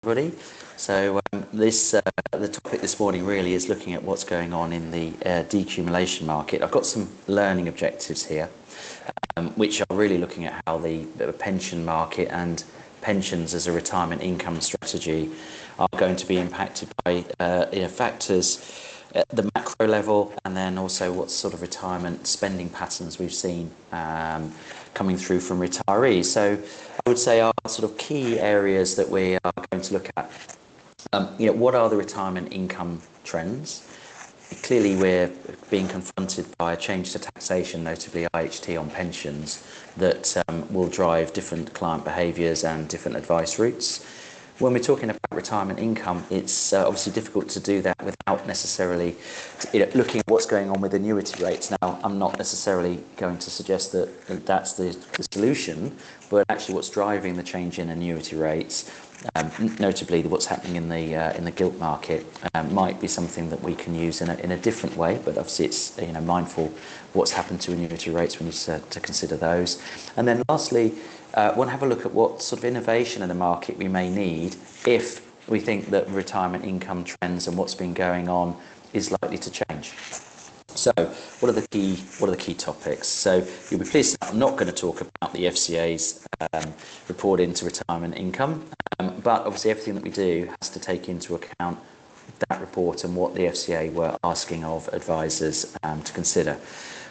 Everybody. The topic this morning really is looking at what's going on in the decumulation market. I've got some learning objectives here, which are really looking at how the pension market and pensions as a retirement income strategy are going to be impacted by factors at the macro level, and then also what sort of retirement spending patterns we've seen coming through from retirees. So I would say our sort of key areas that we are going to look at. What are the retirement income trends? Clearly, we're being confronted by a change to taxation, notably IHT on pensions, that will drive different client behaviours and different advice routes. When we're talking about retirement income, it's obviously difficult to do that without necessarily looking at what's going on with annuity rates. Now, I'm not necessarily going to suggest that that's the solution, but actually what's driving the change in annuity rates, notably what's happening in the gilt market, might be something that we can use in a different way. But obviously, it's mindful of what's happened to annuity rates. We need to consider those. And then lastly, want to have a look at what sort of innovation in the market we may need if we think that retirement income trends and what's been going on is likely to change. So, what are the key topics? So, you'll be pleased that I'm not going to talk about the FCA's report into retirement income, but obviously everything that we do has to take into account that report and what the FCA were asking of advisors to consider.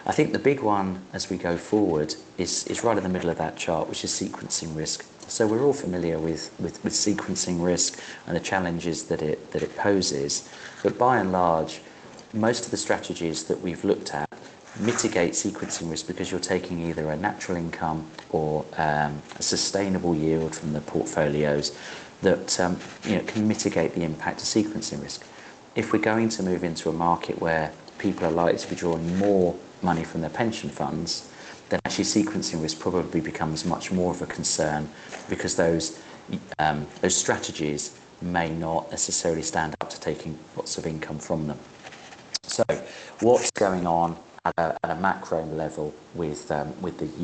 I think the big one as we go forward is right in the middle of that chart, which is sequencing risk. So we're all familiar with sequencing risk and the challenges that it poses, but by and large, most of the strategies that we've looked at mitigate sequencing risk because you're taking either a natural income or a sustainable yield from the portfolios that can mitigate the impact of sequencing risk. If we're going to move into a market where people are likely to be drawing more money from their pension funds, then actually sequencing risk probably becomes much more of a concern, because those strategies may not necessarily stand up to taking lots of income from them. So, what's going on at a macro level with the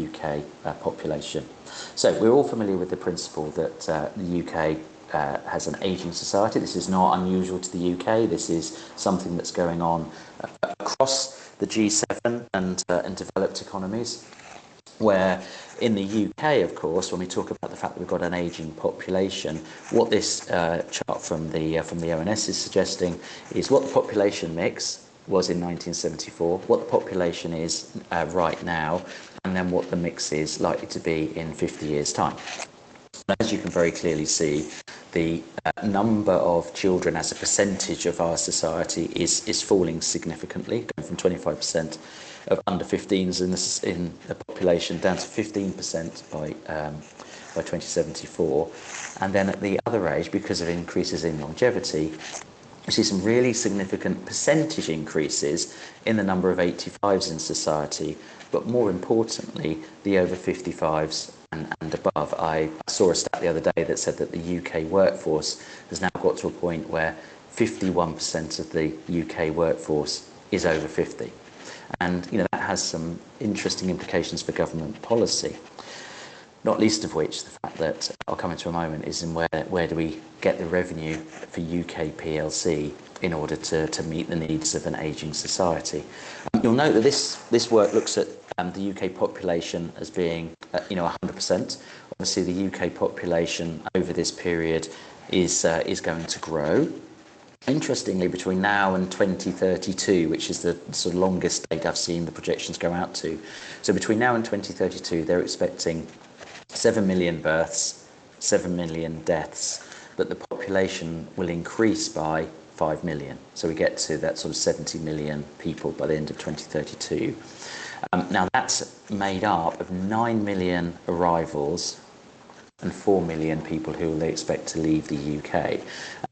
UK population? So, we're all familiar with the principle that the UK has an ageing society. This is not unusual to the UK. This is something that's going on across the G7 and developed economies, where in the UK, of course, when we talk about the fact that we've got an ageing population, what this chart from the ONS is suggesting is what the population mix was in 1974, what the population is right now, and then what the mix is likely to be in 50 years' time. As you can very clearly see, the number of children as a percentage of our society is falling significantly, going from 25% of under 15s in the population down to 15% by 2074. And then at the other age, because of increases in longevity, we see some really significant percentage increases in the number of 85s in society, but more importantly, the over 55s and above. I saw a stat the other day that said that the UK workforce has now got to a point where 51% of the UK workforce is over 50. And that has some interesting implications for government policy, not least of which the fact that I'll come into a moment is in where do we get the revenue for UK PLC in order to meet the needs of an ageing society. You'll note that this work looks at the UK population as being 100%. Obviously, the UK population over this period is going to grow. Interestingly, between now and 2032, which is the sort of longest date I've seen the projections go out to, so between now and 2032, they're expecting 7 million births, 7 million deaths, but the population will increase by 5 million. So we get to that sort of 70 million people by the end of 2032. Now that's made up of 9 million arrivals and 4 million people who they expect to leave the UK.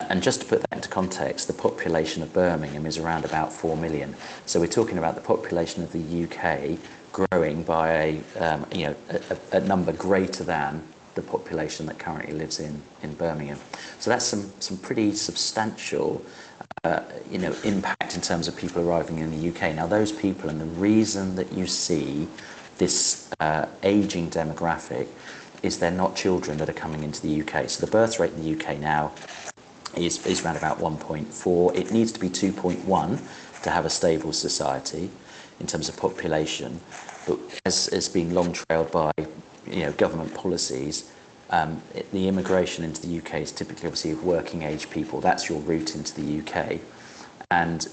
And just to put that into context, the population of Birmingham is around about 4 million. So we're talking about the population of the UK growing by a number greater than the population that currently lives in Birmingham. So that's some pretty substantial impact in terms of people arriving in the UK. Now those people, and the reason that you see this ageing demographic is they're not children that are coming into the UK. So the birth rate in the UK now is around about 1.4. It needs to be 2.1 to have a stable society in terms of population. But as has been long trailed by government policies, the immigration into the UK is typically obviously of working age people. That's your route into the UK. And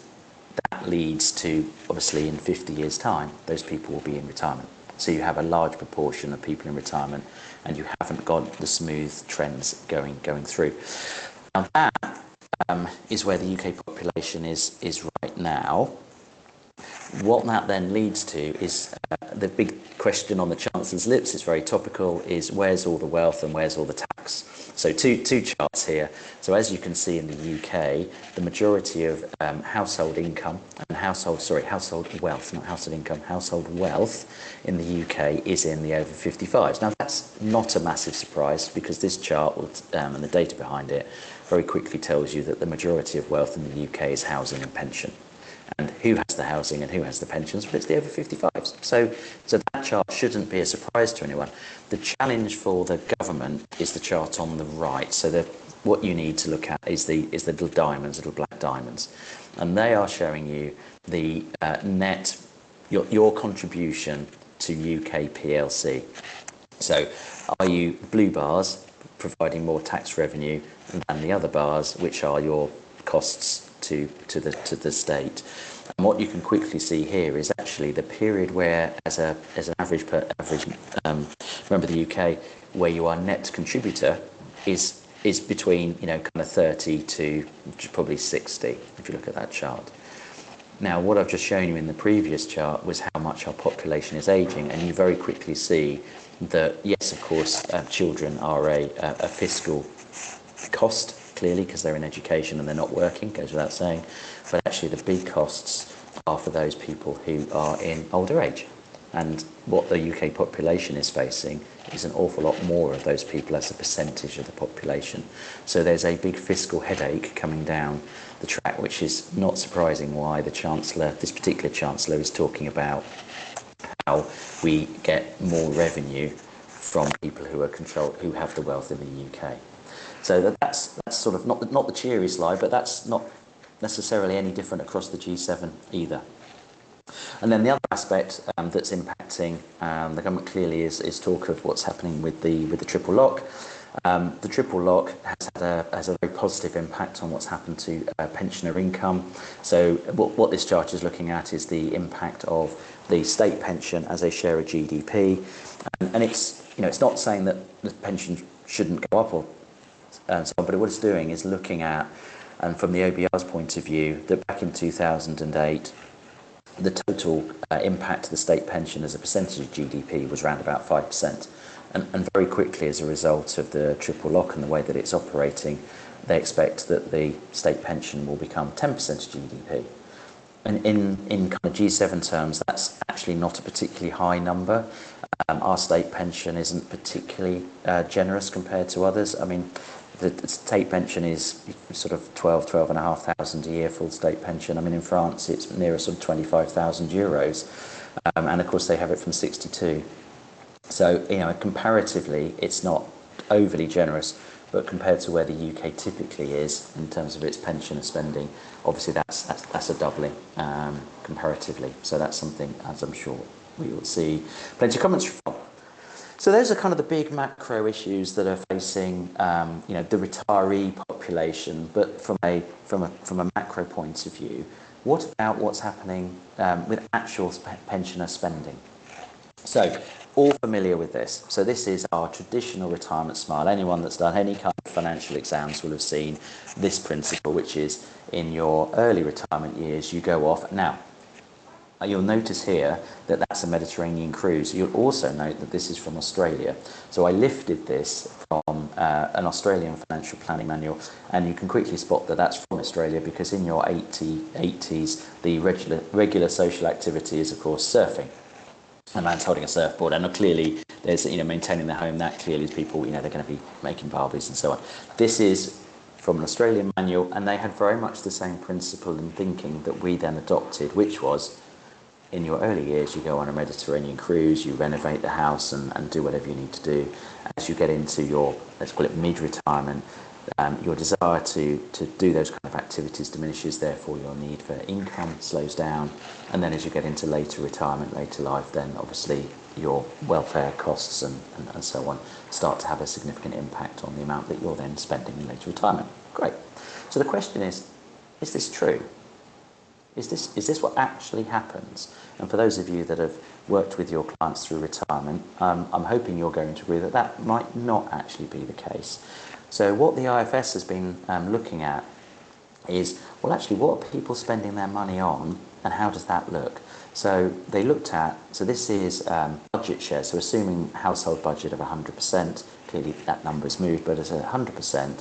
that leads to, obviously, in 50 years' time, those people will be in retirement. So you have a large proportion of people in retirement, and you haven't got the smooth trends going through. Now that is where the UK population is right now. What that then leads to is the big question on the Chancellor's lips, it's very topical, is where's all the wealth and where's all the tax? So two charts here. So as you can see in the UK, the majority of household income and household wealth, not household income, household wealth in the UK is in the over 55s. Now that's not a massive surprise, because this chart and the data behind it very quickly tells you that the majority of wealth in the UK is housing and pension. And who has the housing and who has the pensions? Well, it's the over 55s. So that chart shouldn't be a surprise to anyone. The challenge for the government is the chart on the right. So what you need to look at is the little diamonds, little black diamonds, and they are showing you the net your contribution to UK PLC. So are you blue bars providing more tax revenue than the other bars, which are your costs to the state? And what you can quickly see here is actually the period where, as an average member of the UK, where you are net contributor is between kind of 30 to probably 60, if you look at that chart. Now, what I've just shown you in the previous chart was how much our population is aging, and you very quickly see that, yes, of course, children are a fiscal cost, clearly, because they're in education and they're not working, goes without saying. But actually the big costs are for those people who are in older age. And what the UK population is facing is an awful lot more of those people as a percentage of the population. So there's a big fiscal headache coming down the track, which is not surprising why the Chancellor, this particular Chancellor, is talking about how we get more revenue from people who have the wealth in the UK. So that's sort of not the cheery slide, but that's not necessarily any different across the G7 either. And then the other aspect that's impacting the government clearly is talk of what's happening with the triple lock. The triple lock has a very positive impact on what's happened to pensioner income. So what this chart is looking at is the impact of the state pension as a share of GDP, and it's not saying that the pension shouldn't go up or so on, but what it's doing is looking at, and from the OBR's point of view, that back in 2008, the total impact to the state pension as a percentage of GDP was around about 5%. And very quickly, as a result of the triple lock and the way that it's operating, they expect that the state pension will become 10% of GDP. And in kind of G7 terms, that's actually not a particularly high number. Our state pension isn't particularly generous compared to others. I mean, the state pension is sort of 12,500 a year, full state pension. I mean, in France, it's nearer sort of 25,000 euros. And of course, they have it from 62. So, comparatively, it's not overly generous, but compared to where the UK typically is in terms of its pensioner spending, obviously that's a doubling comparatively. So that's something, as I'm sure we will see plenty of comments from. So those are kind of the big macro issues that are facing, the retiree population. But from a macro point of view, what about what's happening with actual pensioner spending? So, all familiar with this. So this is our traditional retirement smile. Anyone that's done any kind of financial exams will have seen this principle, which is in your early retirement years, you go off. Now, you'll notice here that that's a Mediterranean cruise. You'll also note that this is from Australia. So I lifted this from an Australian financial planning manual, and you can quickly spot that that's from Australia, because in your 80s, the regular social activity is, of course, surfing. A man's holding a surfboard, and clearly there's maintaining the home. That clearly is people, they're going to be making Barbies and so on. This is from an Australian manual, and they had very much the same principle and thinking that we then adopted, which was in your early years, you go on a Mediterranean cruise, you renovate the house and do whatever you need to do. As you get into your, let's call it mid-retirement, your desire to do those kind of activities diminishes, therefore your need for income slows down. And then as you get into later retirement, later life, then obviously your welfare costs and so on start to have a significant impact on the amount that you're then spending in later retirement. Great. So the question is this true? Is this what actually happens? And for those of you that have worked with your clients through retirement, I'm hoping you're going to agree that that might not actually be the case. So what the IFS has been looking at is, well, actually, what are people spending their money on, and how does that look? So they looked at, so this is budget share, so assuming household budget of 100%, clearly that number's moved, but as 100%,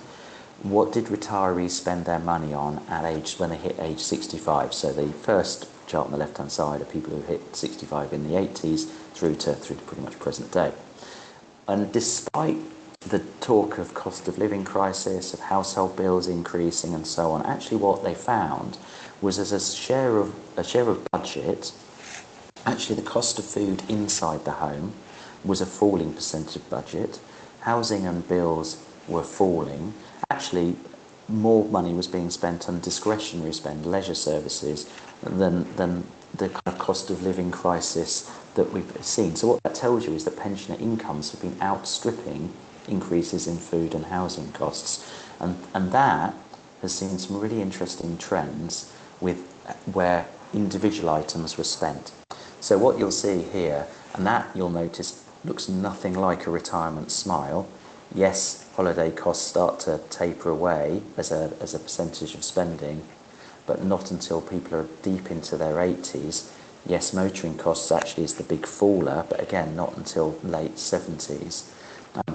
what did retirees spend their money on at when they hit age 65? So the first chart on the left-hand side are people who hit 65 in the 80s through to pretty much present day. And despite the talk of cost of living crisis, of household bills increasing and so on, actually what they found was as a share of budget, actually the cost of food inside the home was a falling percentage of budget. Housing and bills were falling. Actually, more money was being spent on discretionary spend, leisure services, than the kind of cost of living crisis that we've seen. So what that tells you is that pensioner incomes have been outstripping increases in food and housing costs, and that has seen some really interesting trends with where individual items were spent. So what you'll see here, and that you'll notice looks nothing like a retirement smile. Yes, holiday costs start to taper away as a percentage of spending, but not until people are deep into their 80s. Yes, motoring costs actually is the big faller, but again, not until late 70s.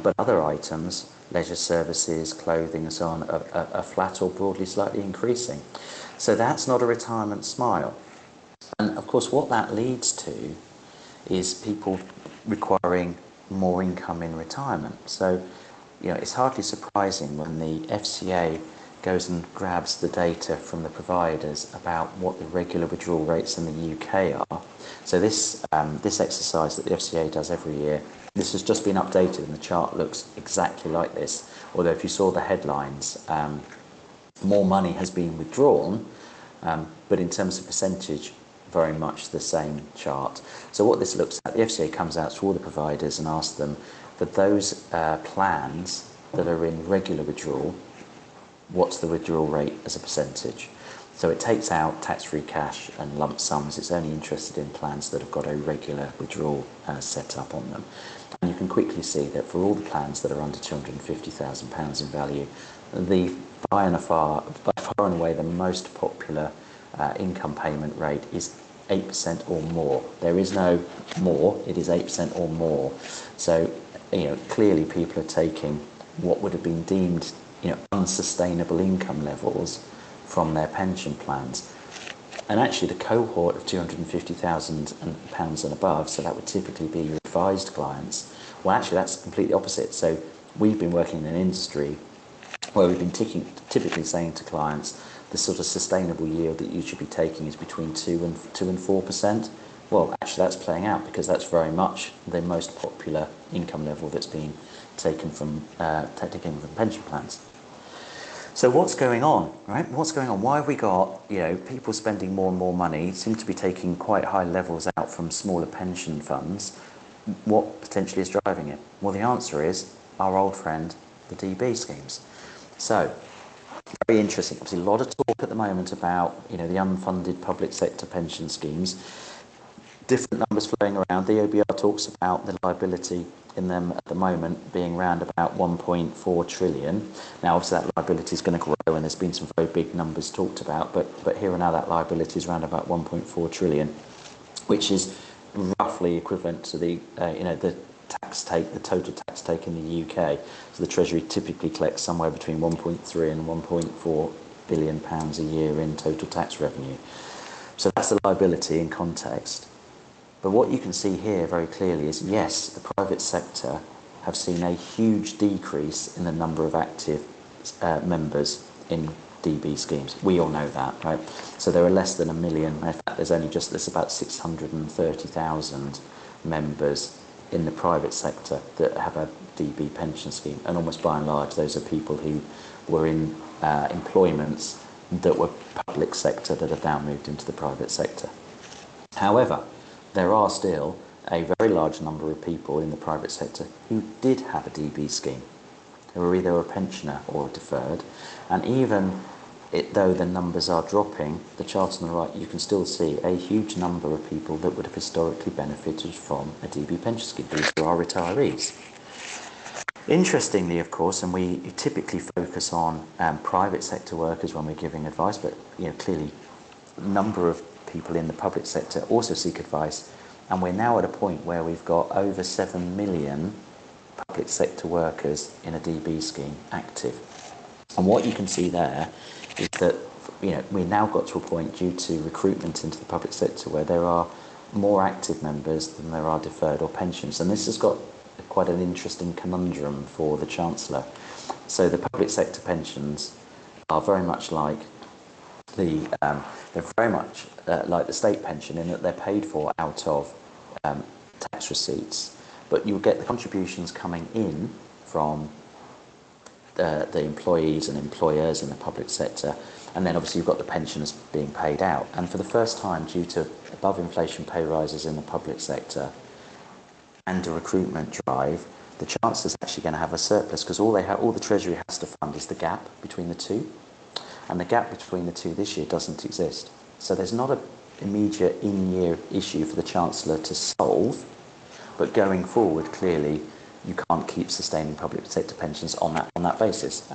But other items, leisure services, clothing and so on, are flat or broadly slightly increasing. So that's not a retirement smile. And of course, what that leads to is people requiring more income in retirement. So, it's hardly surprising when the FCA goes and grabs the data from the providers about what the regular withdrawal rates in the UK are. So this exercise that the FCA does every year, this has just been updated and the chart looks exactly like this. Although if you saw the headlines, more money has been withdrawn, but in terms of percentage, very much the same chart. So what this looks at, the FCA comes out to all the providers and asks them for those plans that are in regular withdrawal, what's the withdrawal rate as a percentage? So it takes out tax-free cash and lump sums. It's only interested in plans that have got a regular withdrawal set up on them. And you can quickly see that for all the plans that are under £250,000 in value, by far and away the most popular income payment rate is 8% or more. There is no more, it is 8% or more. So, clearly people are taking what would have been deemed, unsustainable income levels from their pension plans. And actually the cohort of £250,000 and above, so that would typically be your advised clients, well actually that's completely opposite. So we've been working in an industry where we've been typically saying to clients the sort of sustainable yield that you should be taking is between 2 and 4%. Well, actually that's playing out because that's very much the most popular income level that's being taken from pension plans. So what's going on, right? What's going on? Why have we got, people spending more and more money, seem to be taking quite high levels out from smaller pension funds? What potentially is driving it? Well, the answer is our old friend, the DB schemes. So, very interesting. Obviously, a lot of talk at the moment about, the unfunded public sector pension schemes. Different numbers flowing around. The OBR talks about the liability in them at the moment being around about 1.4 trillion. Now, obviously, that liability is going to grow, and there's been some very big numbers talked about. But here and now, that liability is around about 1.4 trillion, which is roughly equivalent to the the total tax take in the UK. So the Treasury typically collects somewhere between 1.3 and 1.4 billion pounds a year in total tax revenue. So that's the liability in context. But what you can see here very clearly is, yes, the private sector have seen a huge decrease in the number of active members in DB schemes. We all know that, right? So there are less than 1 million. In fact, there's about 630,000 members in the private sector that have a DB pension scheme, and almost by and large, those are people who were in employments that were public sector that have now moved into the private sector. However, there are still a very large number of people in the private sector who did have a DB scheme, who were either a pensioner or a deferred, and even though the numbers are dropping, the chart on the right, you can still see a huge number of people that would have historically benefited from a DB pension scheme. These are our retirees. Interestingly, of course, and we typically focus on private sector workers when we're giving advice, but clearly a number of people in the public sector also seek advice, and we're now at a point where we've got over 7 million public sector workers in a DB scheme active. And what you can see there is that we now got to a point due to recruitment into the public sector where there are more active members than there are deferred or pensions, and this has got quite an interesting conundrum for the Chancellor. So the public sector pensions are very much like the state pension in that they're paid for out of tax receipts, but you'll get the contributions coming in from the employees and employers in the public sector, and then obviously you've got the pensions being paid out. And for the first time, due to above inflation pay rises in the public sector and a recruitment drive, the Chancellor's actually going to have a surplus, because all the Treasury has to fund is the gap between the two, and the gap between the two this year doesn't exist. So there's not an immediate in-year issue for the Chancellor to solve, but going forward, clearly, you can't keep sustaining public sector pensions on that basis.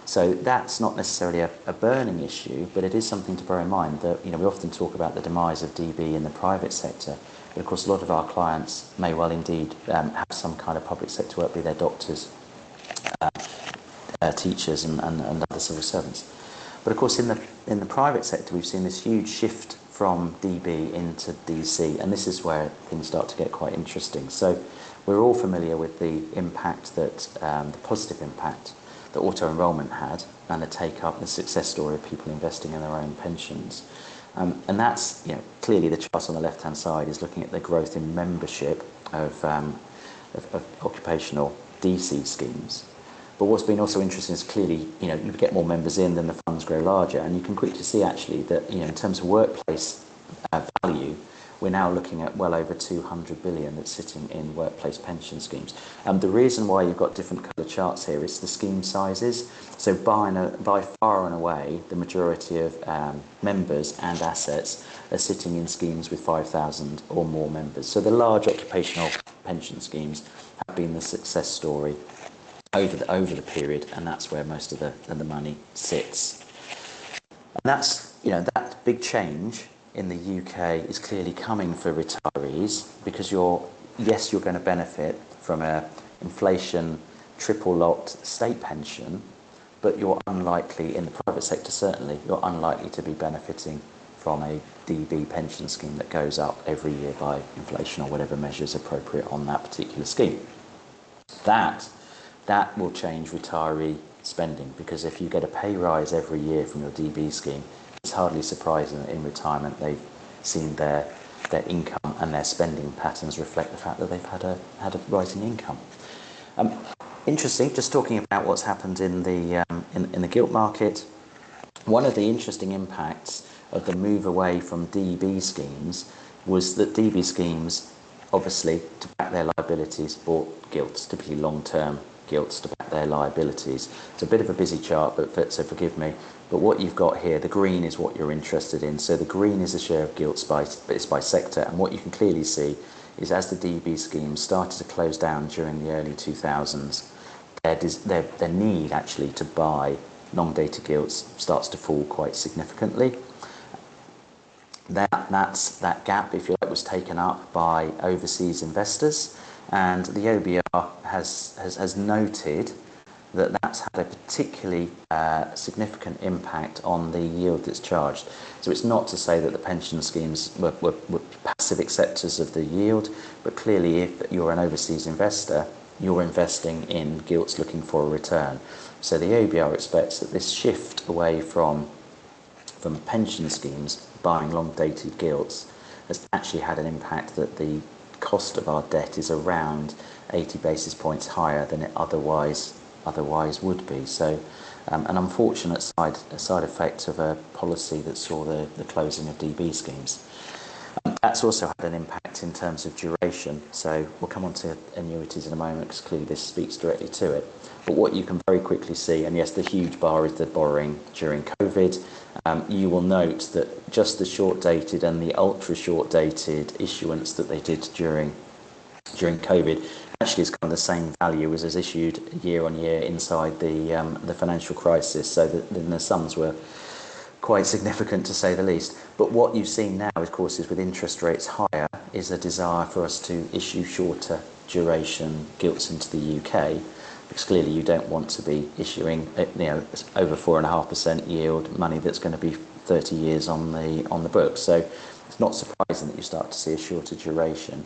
So that's not necessarily a burning issue, but it is something to bear in mind that we often talk about the demise of DB in the private sector, but of course a lot of our clients may well indeed have some kind of public sector work, be they doctors, teachers and other civil servants. But of course in the private sector we've seen this huge shift from DB into DC, and this is where things start to get quite interesting. So we're all familiar with the impact that the positive impact that auto-enrolment had, and the take-up and the success story of people investing in their own pensions. And that's, clearly the chart on the left-hand side is looking at the growth in membership of occupational DC schemes. But what's been also interesting is clearly, you get more members in, then the funds grow larger, and you can quickly see actually that, in terms of workplace value, we're now looking at well over 200 billion that's sitting in workplace pension schemes. The reason why you've got different colour charts here is the scheme sizes. So by far and away, the majority of members and assets are sitting in schemes with 5,000 or more members. So the large occupational pension schemes have been the success story over the period, and that's where most of the money sits. And that's, that big change in the UK is clearly coming for retirees, because you're going to benefit from a inflation triple locked state pension, but you're unlikely, in the private sector certainly, you're unlikely to be benefiting from a DB pension scheme that goes up every year by inflation or whatever measure is appropriate on that particular scheme. That will change retiree spending, because if you get a pay rise every year from your DB scheme, it's hardly surprising that in retirement they've seen their income and their spending patterns reflect the fact that they've had a rising income. Interesting, just talking about what's happened in the gilt market. One of the interesting impacts of the move away from DB schemes was that DB schemes, obviously, to back their liabilities, bought gilts, typically long-term gilts to back their liabilities. It's a bit of a busy chart, so forgive me. But what you've got here, the green is what you're interested in. So the green is the share of gilts but it's by sector. And what you can clearly see is as the DB schemes started to close down during the early 2000s, their need actually to buy long-dated gilts starts to fall quite significantly. That gap, if you like, was taken up by overseas investors, and the OBR has noted that that's had a particularly significant impact on the yield that's charged. So it's not to say that the pension schemes were passive acceptors of the yield, but clearly if you're an overseas investor you're investing in gilts looking for a return. So the ABR expects that this shift away from pension schemes buying long-dated gilts has actually had an impact that the cost of our debt is around 80 basis points higher than it otherwise would be. So an unfortunate side effect of a policy that saw the closing of DB schemes. That's also had an impact in terms of duration. So we'll come on to annuities in a moment because clearly this speaks directly to it. But what you can very quickly see, and yes, the huge bar is the borrowing during COVID. You will note that just the short-dated and the ultra-short-dated issuance that they did during COVID actually is kind of the same value as is issued year on year inside the financial crisis. So the sums were quite significant to say the least. But what you've seen now, of course, is with interest rates higher, is a desire for us to issue shorter duration gilts into the UK, because clearly you don't want to be issuing over 4.5% yield money that's going to be 30 years on the books. So it's not surprising that you start to see a shorter duration.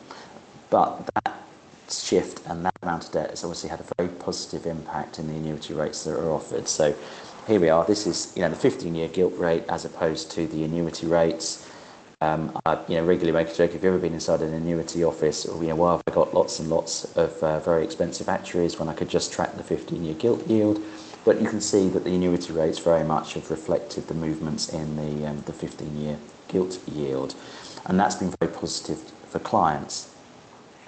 But that shift and that amount of debt has obviously had a very positive impact in the annuity rates that are offered. So here we are. This is the 15-year gilt rate as opposed to the annuity rates. I regularly make a joke, if you've ever been inside an annuity office, why have I got lots and lots of very expensive actuaries when I could just track the 15-year gilt yield? But you can see that the annuity rates very much have reflected the movements in the 15-year gilt yield. And that's been very positive for clients.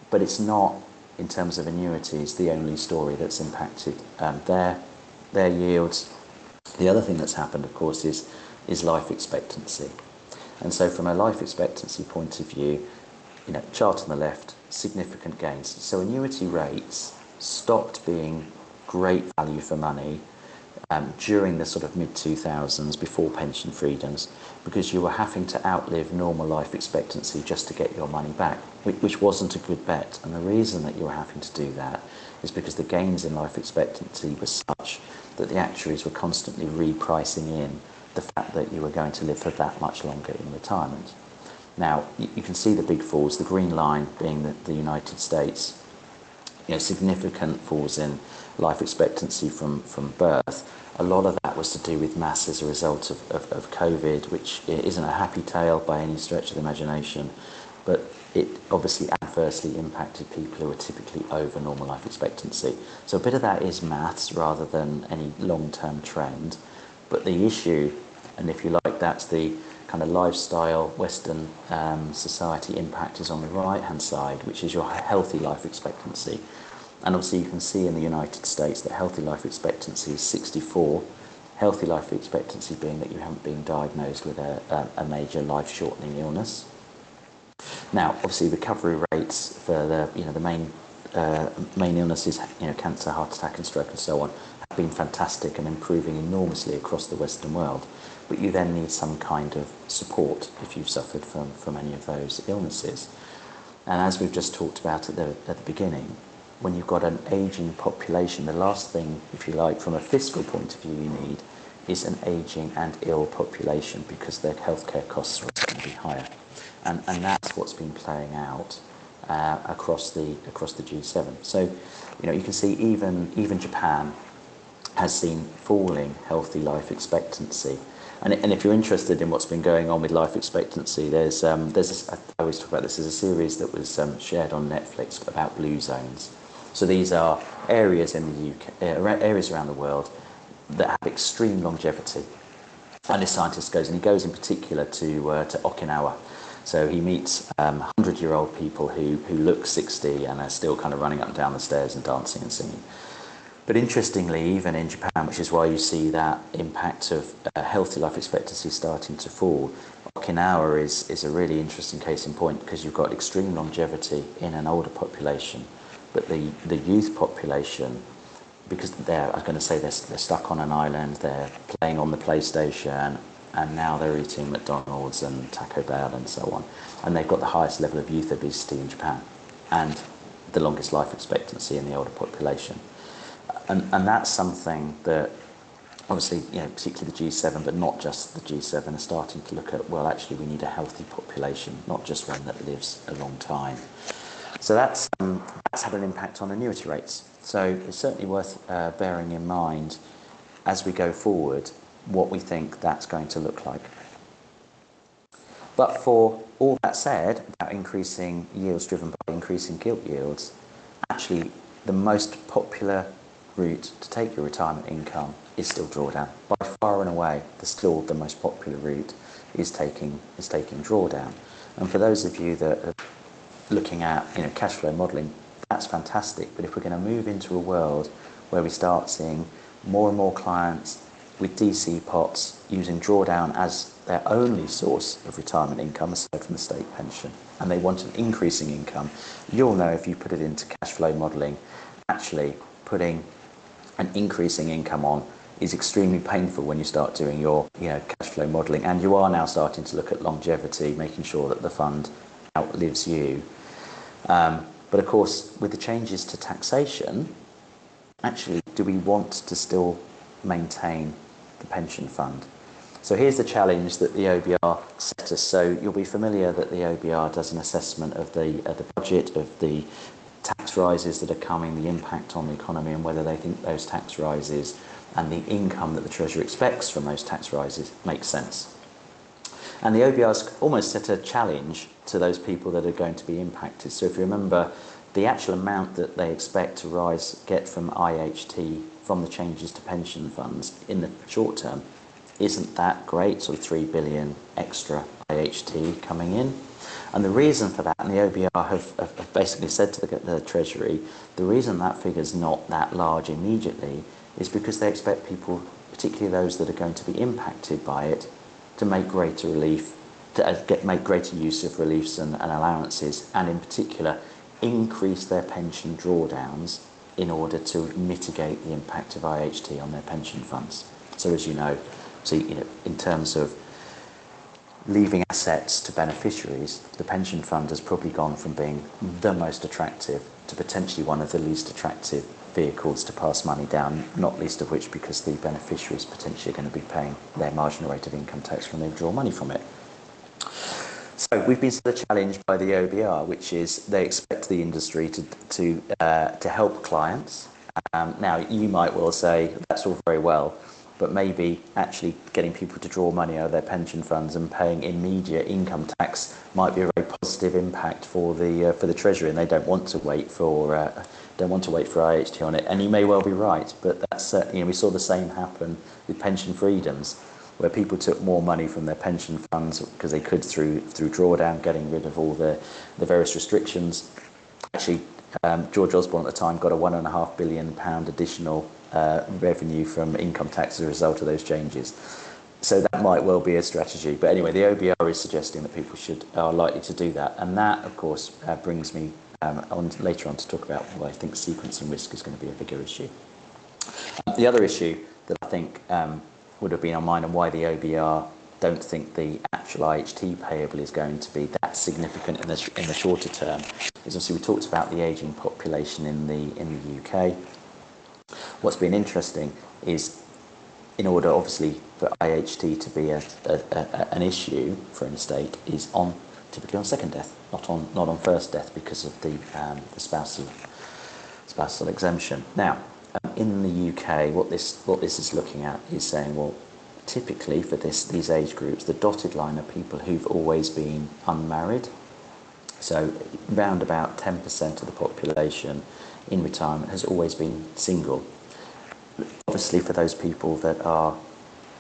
But it's not, in terms of annuities, the only story that's impacted their yields. The other thing that's happened, of course, is life expectancy. And so from a life expectancy point of view, chart on the left, significant gains. So annuity rates stopped being great value for money during the sort of mid-2000s, before pension freedoms, because you were having to outlive normal life expectancy just to get your money back, which wasn't a good bet. And the reason that you were having to do that is because the gains in life expectancy were such that the actuaries were constantly repricing in the fact that you were going to live for that much longer in retirement. Now, you can see the big falls, the green line being the United States, significant falls in life expectancy from birth. A lot of that was to do with mass as a result of COVID, which isn't a happy tale by any stretch of the imagination, but it obviously adversely impacted people who are typically over normal life expectancy. So a bit of that is maths rather than any long-term trend. But the issue, and if you like, that's the kind of lifestyle, Western society impact, is on the right-hand side, which is your healthy life expectancy. And obviously you can see in the United States that healthy life expectancy is 64. Healthy life expectancy being that you haven't been diagnosed with a major life-shortening illness. Now, obviously, recovery rates for the main illnesses, cancer, heart attack, and stroke, and so on, have been fantastic and improving enormously across the Western world. But you then need some kind of support if you've suffered from any of those illnesses. And as we've just talked about at the beginning, when you've got an ageing population, the last thing, if you like, from a fiscal point of view, you need is an ageing and ill population, because their healthcare costs are going to be higher. And that's what's been playing out across the G7. So, you can see even Japan has seen falling healthy life expectancy. And if you're interested in what's been going on with life expectancy, there's I always talk about this as a series that was shared on Netflix about blue zones. So these are areas in the UK, areas around the world that have extreme longevity. And this scientist goes in particular to Okinawa. So he meets 100-year-old people who look 60 and are still kind of running up and down the stairs and dancing and singing. But interestingly, even in Japan, which is why you see that impact of healthy life expectancy starting to fall, Okinawa is a really interesting case in point, because you've got extreme longevity in an older population, but the youth population, because they're stuck on an island, they're playing on the PlayStation, and now they're eating McDonald's and Taco Bell and so on, and they've got the highest level of youth obesity in Japan, and the longest life expectancy in the older population. And that's something that obviously, particularly the G7, but not just the G7, are starting to look at, well, actually we need a healthy population, not just one that lives a long time. So that's had an impact on annuity rates. So it's certainly worth bearing in mind as we go forward what we think that's going to look like. But for all that said about increasing yields driven by increasing gilt yields, actually the most popular route to take your retirement income is still drawdown. By far and away, still the most popular route is taking drawdown. And for those of you that are looking at cash flow modelling, that's fantastic. But if we're going to move into a world where we start seeing more and more clients with DC pots using drawdown as their only source of retirement income aside from the state pension, and they want an increasing income, you'll know if you put it into cash flow modelling, actually putting an increasing income on is extremely painful when you start doing your cash flow modelling, and you are now starting to look at longevity, making sure that the fund outlives you. But of course, with the changes to taxation, actually, do we want to still maintain the pension fund? So here's the challenge that the OBR set us. So you'll be familiar that the OBR does an assessment of the budget, of the tax rises that are coming, the impact on the economy, and whether they think those tax rises and the income that the Treasury expects from those tax rises makes sense. And the OBR's almost set a challenge to those people that are going to be impacted. So if you remember, the actual amount that they expect to get from IHT from the changes to pension funds in the short term isn't that great, sort of 3 billion extra IHT coming in. And the reason for that, and the OBR have basically said to the Treasury, the reason that figure's not that large immediately is because they expect people, particularly those that are going to be impacted by it, to make greater relief, to make greater use of reliefs and allowances, and in particular increase their pension drawdowns in order to mitigate the impact of IHT on their pension funds. So as you know, in terms of leaving assets to beneficiaries, the pension fund has probably gone from being the most attractive to potentially one of the least attractive vehicles to pass money down, not least of which because the beneficiaries potentially are going to be paying their marginal rate of income tax when they withdraw money from it. So we've been sort of challenged by the OBR, which is they expect the industry to help clients. Now, you might well say that's all very well, but maybe actually getting people to draw money out of their pension funds and paying immediate income tax might be a very positive impact for the Treasury, and they don't want to wait for IHT on it. And you may well be right, but that's we saw the same happen with pension freedoms, where people took more money from their pension funds because they could through drawdown, getting rid of all the various restrictions. Actually, George Osborne at the time got a £1.5 billion additional revenue from income tax as a result of those changes. So that might well be a strategy. But anyway, the OBR is suggesting that people are likely to do that. And that, of course, brings me later on to talk about why I think sequencing risk is going to be a bigger issue. The other issue that I think would have been on mine, and why the OBR don't think the actual IHT payable is going to be that significant in the shorter term, is obviously we talked about the ageing population in the UK. What's been interesting is, in order obviously for IHT to be an issue for an estate, is typically on second death, not on first death, because of the spousal exemption. Now, in the UK, what this is looking at is saying, well, typically for these age groups, the dotted line are people who've always been unmarried. So round about 10% of the population in retirement has always been single. Obviously, for those people that are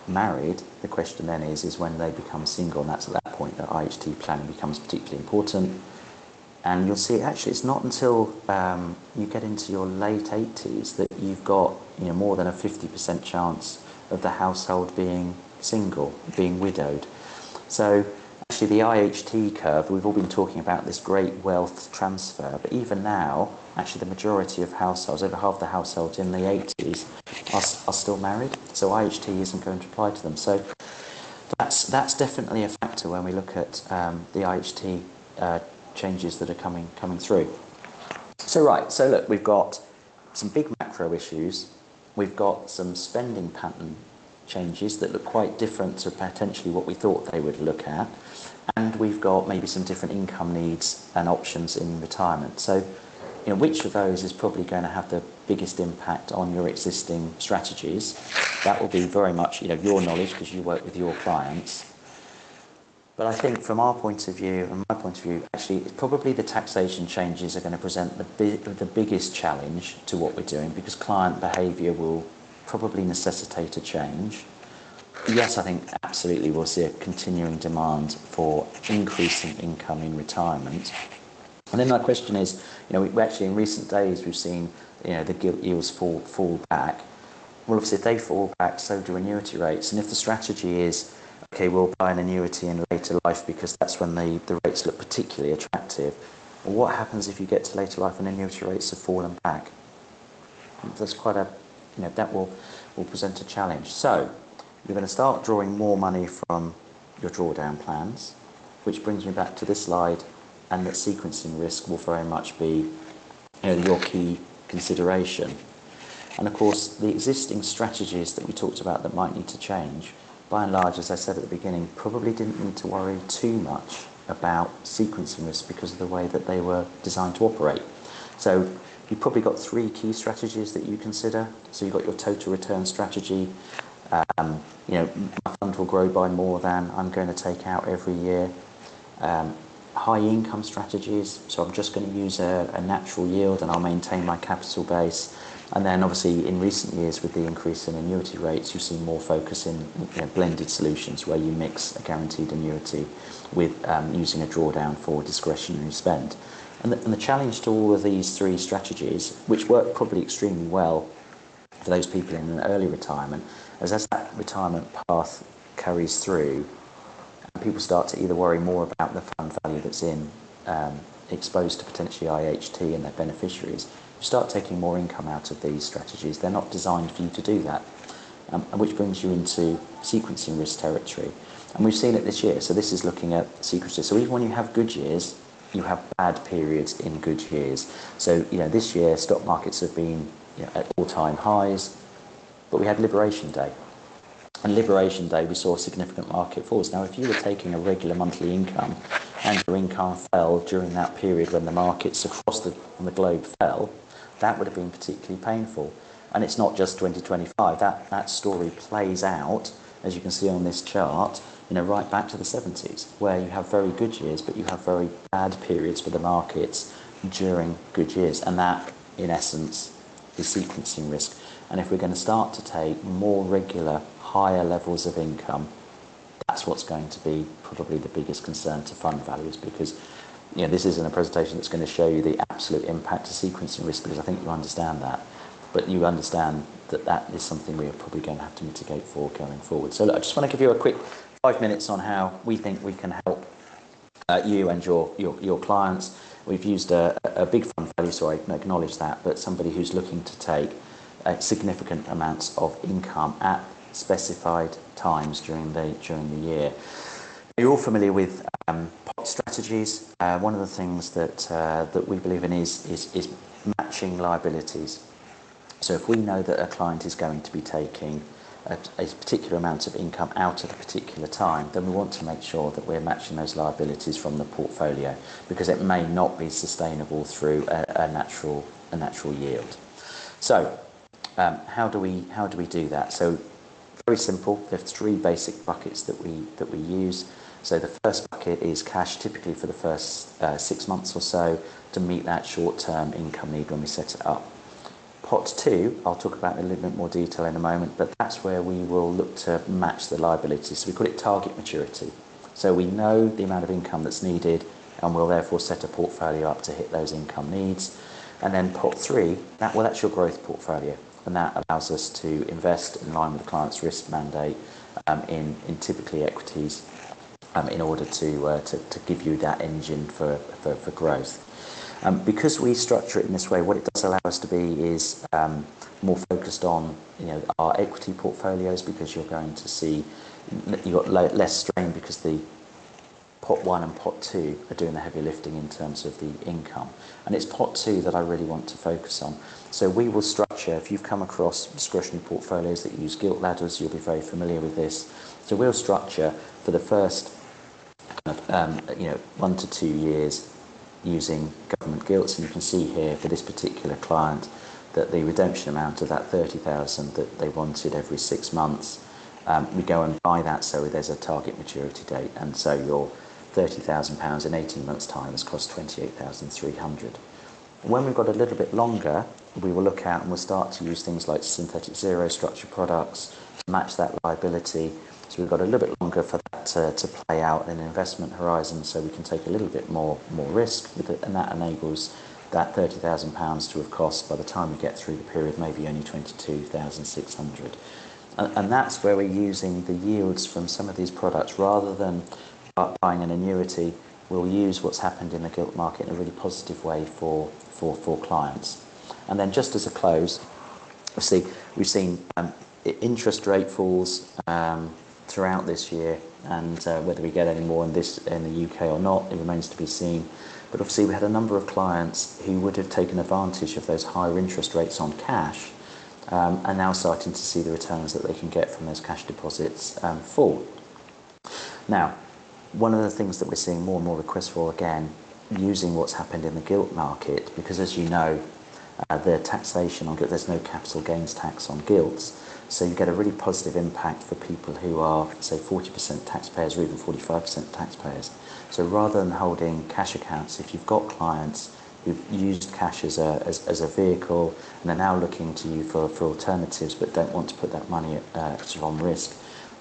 married, the question then is when they become single, and that's at that point that IHT planning becomes particularly important. And you'll see, actually, it's not until you get into your late 80s that you've got more than a 50% chance of the household being single, being widowed. So actually the IHT curve, we've all been talking about this great wealth transfer, but even now, actually the majority of households, over half the households in the 80s, are still married. So IHT isn't going to apply to them. So that's definitely a factor when we look at the IHT changes that are coming through. So look, we've got some big macro issues. We've got some spending pattern changes that look quite different to potentially what we thought they would look at. And we've got maybe some different income needs and options in retirement. So, which of those is probably going to have the biggest impact on your existing strategies? That will be very much, your knowledge because you work with your clients. But I think from our point of view and my point of view, actually, it's probably the taxation changes are going to present the biggest challenge to what we're doing because client behaviour will probably necessitate a change. Yes, I think absolutely we'll see a continuing demand for increasing income in retirement. And then my question is, we actually in recent days we've seen, the gilt yields fall back. Well, obviously if they fall back, so do annuity rates. And if the strategy is, okay, we'll buy an annuity in later life because that's when the rates look particularly attractive. Well, what happens if you get to later life and annuity rates have fallen back? That's quite that will present a challenge. So you're going to start drawing more money from your drawdown plans, which brings me back to this slide, and that sequencing risk will very much be your key consideration. And of course, the existing strategies that we talked about that might need to change, by and large, as I said at the beginning, probably didn't need to worry too much about sequencing risk because of the way that they were designed to operate. So you've probably got three key strategies that you consider. So you've got your total return strategy. My fund will grow by more than I'm going to take out every year. High income strategies, so I'm just going to use a natural yield and I'll maintain my capital base. And then obviously in recent years with the increase in annuity rates, you see more focus in blended solutions where you mix a guaranteed annuity with using a drawdown for discretionary spend. And the challenge to all of these three strategies, which work probably extremely well for those people in an early retirement, as that retirement path carries through, people start to either worry more about the fund value that's exposed to potentially IHT and their beneficiaries. You start taking more income out of these strategies. They're not designed for you to do that, which brings you into sequencing risk territory. And we've seen it this year. So this is looking at sequencing. So even when you have good years, you have bad periods in good years. So this year stock markets have been at all-time highs, but we had Liberation Day. And Liberation Day, we saw significant market falls. Now, if you were taking a regular monthly income and your income fell during that period when the markets across the globe fell, that would have been particularly painful. And it's not just 2025. That story plays out, as you can see on this chart, right back to the 70s, where you have very good years, but you have very bad periods for the markets during good years. And that, in essence, is sequencing risk. And if we're going to start to take more regular, higher levels of income, that's what's going to be probably the biggest concern to fund values, because this isn't a presentation that's going to show you the absolute impact of sequencing risk, because I think you understand that, but you understand that is something we are probably going to have to mitigate for going forward. So look, I just want to give you a quick 5 minutes on how we think we can help you and your clients. We've used a big fund value, so I acknowledge that, but somebody who's looking to take significant amounts of income at specified times during the year. You're all familiar with pot strategies. One of the things that we believe in is matching liabilities. So if we know that a client is going to be taking a particular amount of income out at a particular time, then we want to make sure that we're matching those liabilities from the portfolio, because it may not be sustainable through a natural yield. So how do we do that? So very simple. There are three basic buckets that we use. So the first bucket is cash, typically for the first 6 months or so, to meet that short-term income need when we set it up. Pot 2, I'll talk about in a little bit more detail in a moment, but that's where we will look to match the liabilities. So we call it target maturity. So we know the amount of income that's needed, and we'll therefore set a portfolio up to hit those income needs. And then pot 3, that's your growth portfolio, and that allows us to invest in line with the client's risk mandate in typically equities in order to give you that engine for growth. Because we structure it in this way, what it does allow us to be is more focused on our equity portfolios, because you're going to see you've got less strain because the pot 1 and pot 2 are doing the heavy lifting in terms of the income. And it's pot 2 that I really want to focus on. So we will structure, if you've come across discretionary portfolios that use gilt ladders, you'll be very familiar with this. So we'll structure for the first 1 to 2 years using government gilts, and you can see here for this particular client that the redemption amount of that 30,000 that they wanted every 6 months, we go and buy that, so there's a target maturity date, and so your £30,000 in 18 months' time has cost 28,300. When we've got a little bit longer, we will look at and we'll start to use things like synthetic zero structured products to match that liability. So we've got a little bit longer for that to play out in an investment horizon, so we can take a little bit more risk with it, and that enables that £30,000 to have cost by the time we get through the period maybe only 22,600. And that's where we're using the yields from some of these products rather than buying an annuity. We'll use what's happened in the gilt market in a really positive way for clients. And then just as a close, obviously we've seen interest rate falls throughout this year, and whether we get any more in the UK or not, it remains to be seen. But obviously we had a number of clients who would have taken advantage of those higher interest rates on cash, and now starting to see the returns that they can get from those cash deposits fall. Now, one of the things that we're seeing more and more requests for, again, using what's happened in the gilt market, because as you know, the taxation on gilt, there's no capital gains tax on gilts, so you get a really positive impact for people who are, say, 40% taxpayers or even 45% taxpayers. So rather than holding cash accounts, if you've got clients who've used cash as a vehicle and are now looking to you for alternatives but don't want to put that money sort of on risk,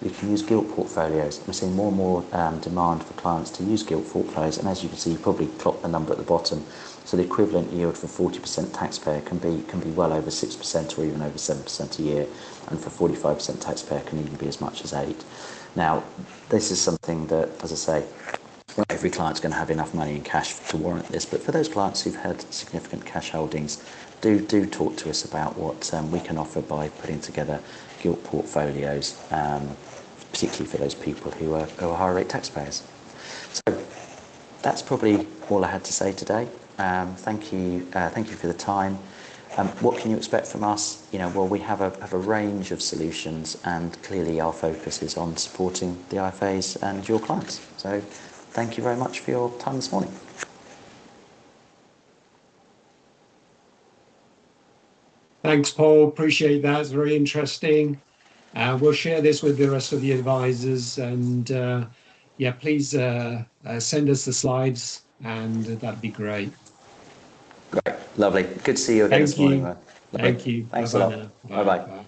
we can use gilt portfolios. We're seeing more and more demand for clients to use gilt portfolios, and as you can see, you probably clocked the number at the bottom. So the equivalent yield for 40% taxpayer can be well over 6% or even over 7% a year, and for 45% taxpayer can even be as much as 8%. Now, this is something that, as I say, not every client's going to have enough money in cash to warrant this, but for those clients who've had significant cash holdings, do talk to us about what we can offer by putting together gilt portfolios, particularly for those people who are higher rate taxpayers. So that's probably all I had to say today. Thank you for the time. What can you expect from us? Well, we have a range of solutions, and clearly our focus is on supporting the IFAs and your clients. So thank you very much for your time this morning. Thanks, Paul. Appreciate that. It's very interesting. We'll share this with the rest of the advisors, and please send us the slides, and that'd be great. Great, lovely. Good to see you again this morning. Thank you. Thanks a lot. Bye-bye.